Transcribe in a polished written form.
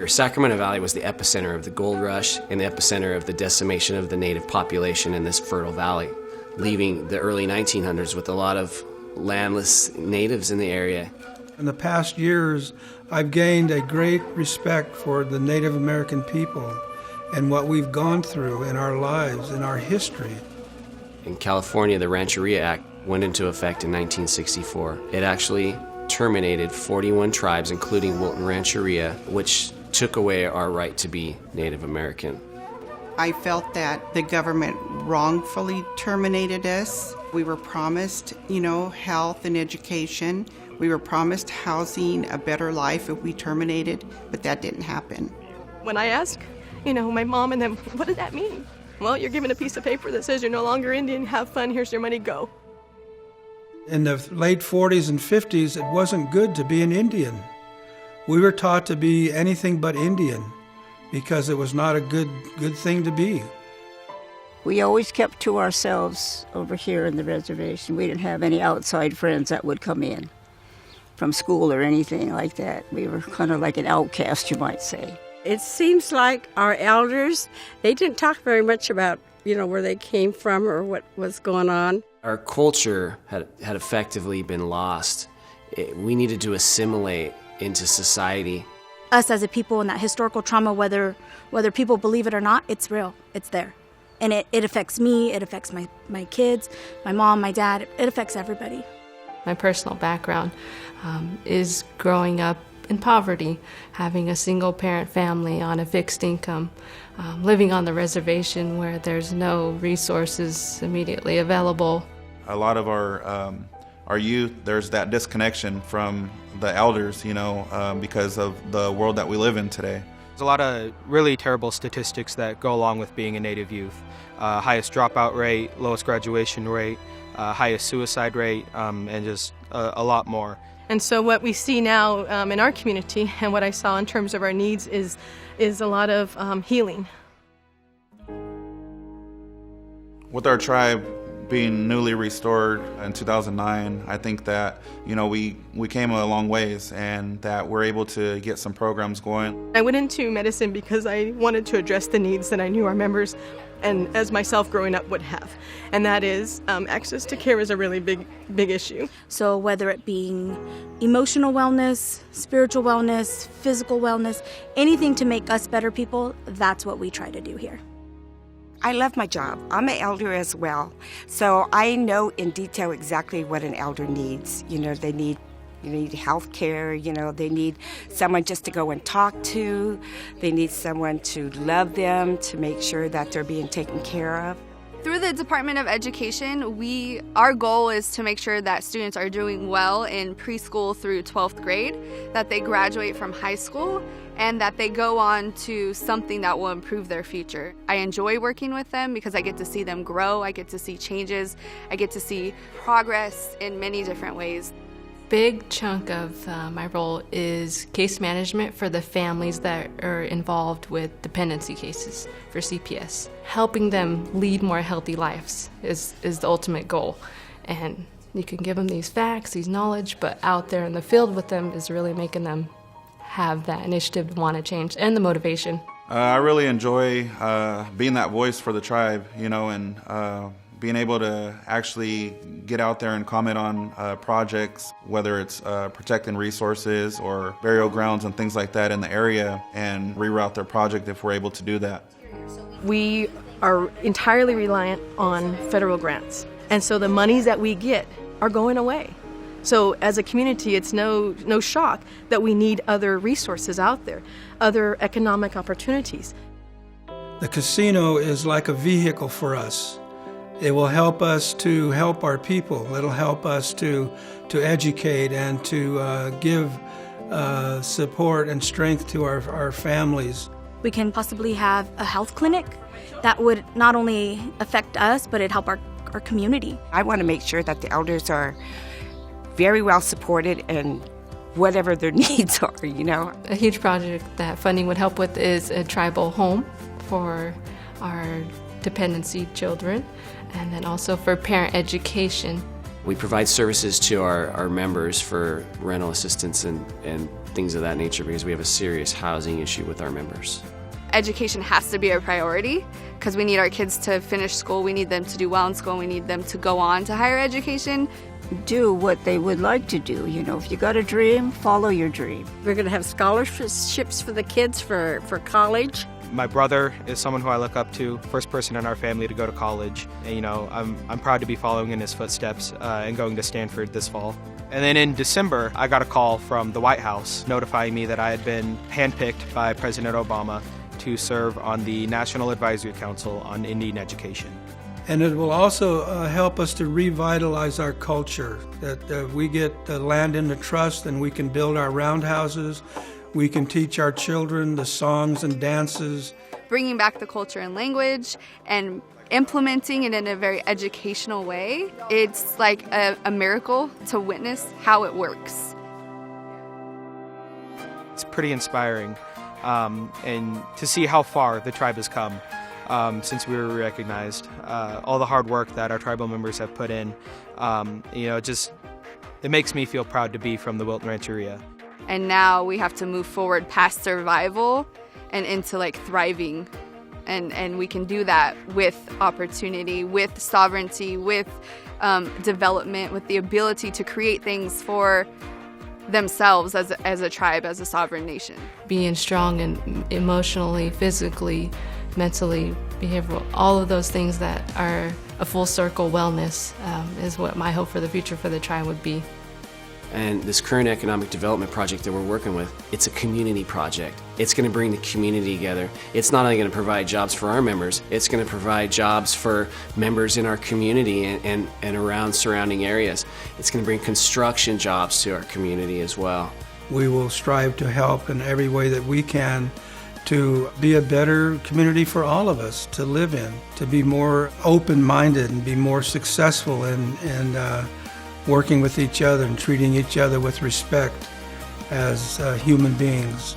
Sacramento Valley was the epicenter of the gold rush and the epicenter of the decimation of the native population in this fertile valley, leaving the early 1900s with a lot of landless natives in the area. In the past years, I've gained a great respect for the Native American people and what we've gone through in our lives, in our history. In California, the Rancheria Act went into effect in 1964. It actually terminated 41 tribes, including Wilton Rancheria, which took away our right to be Native American. I felt that the government wrongfully terminated us. We were promised, health and education. We were promised housing, a better life if we terminated, but that didn't happen. When I ask, my mom and them, what does that mean? Well, you're given a piece of paper that says you're no longer Indian, have fun, here's your money, go. In the late 40s and 50s, it wasn't good to be an Indian. We were taught to be anything but Indian because it was not a good thing to be. We always kept to ourselves over here in the reservation. We didn't have any outside friends that would come in from school or anything like that. We were kind of like an outcast, you might say. It seems like our elders, they didn't talk very much about, where they came from or what was going on. Our culture had effectively been lost. We needed to assimilate into society. Us as a people in that historical trauma, whether people believe it or not, it's real, it's there. And it affects me, it affects my kids, my mom, my dad, it affects everybody. My personal background is growing up in poverty, having a single-parent family on a fixed income, living on the reservation where there's no resources immediately available. A lot of our youth, there's that disconnection from the elders, because of the world that we live in today. There's a lot of really terrible statistics that go along with being a Native youth. Highest dropout rate, lowest graduation rate, highest suicide rate, and just a lot more. And so what we see now in our community and what I saw in terms of our needs is a lot of healing. With our tribe being newly restored in 2009, I think that, we came a long ways and that we're able to get some programs going. I went into medicine because I wanted to address the needs that I knew our members and as myself growing up would have. And that is access to care is a really big issue. So whether it being emotional wellness, spiritual wellness, physical wellness, anything to make us better people, that's what we try to do here. I love my job. I'm an elder as well, so I know in detail exactly what an elder needs. They need health care, they need someone just to go and talk to. They need someone to love them, to make sure that they're being taken care of. Through the Department of Education, our goal is to make sure that students are doing well in preschool through 12th grade, that they graduate from high school, and that they go on to something that will improve their future. I enjoy working with them because I get to see them grow, I get to see changes, I get to see progress in many different ways. Big chunk of my role is case management for the families that are involved with dependency cases for CPS. Helping them lead more healthy lives is the ultimate goal. And you can give them these facts, these knowledge, but out there in the field with them is really making them have that initiative to want to change and the motivation. I really enjoy being that voice for the tribe, and being able to actually get out there and comment on projects, whether it's protecting resources or burial grounds and things like that in the area, and reroute their project if we're able to do that. We are entirely reliant on federal grants, and so the monies that we get are going away. So as a community, it's no shock that we need other resources out there, other economic opportunities. The casino is like a vehicle for us. It will help us to help our people. It'll help us to educate and to give support and strength to our families. We can possibly have a health clinic that would not only affect us, but it'd help our community. I want to make sure that the elders are very well supported in whatever their needs are, A huge project that funding would help with is a tribal home for our dependency children, and then also for parent education. We provide services to our members for rental assistance and things of that nature because we have a serious housing issue with our members. Education has to be a priority because we need our kids to finish school, we need them to do well in school, we need them to go on to higher education. Do what they would like to do. You know, if you got a dream, follow your dream. We're going to have scholarships for the kids for college. My brother is someone who I look up to, first person in our family to go to college. And, you know, I'm proud to be following in his footsteps and going to Stanford this fall. And then in December, I got a call from the White House notifying me that I had been handpicked by President Obama to serve on the National Advisory Council on Indian Education. And it will also help us to revitalize our culture, that we get the land into trust and we can build our roundhouses. We can teach our children the songs and dances. Bringing back the culture and language and implementing it in a very educational way, it's like a miracle to witness how it works. It's pretty inspiring, and to see how far the tribe has come. Since we were recognized, all the hard work that our tribal members have put in, you know, it makes me feel proud to be from the Wilton Rancheria. And now we have to move forward past survival and into like thriving. And we can do that with opportunity, with sovereignty, with development, with the ability to create things for themselves as a tribe, as a sovereign nation. Being strong and emotionally, physically, mentally, behavioral, all of those things that are a full circle wellness is what my hope for the future for the tribe would be. And this current economic development project that we're working with, it's a community project. It's going to bring the community together. It's not only going to provide jobs for our members, it's going to provide jobs for members in our community and around surrounding areas. It's going to bring construction jobs to our community as well. We will strive to help in every way that we can to be a better community for all of us to live in, to be more open-minded and be more successful in working with each other and treating each other with respect as human beings.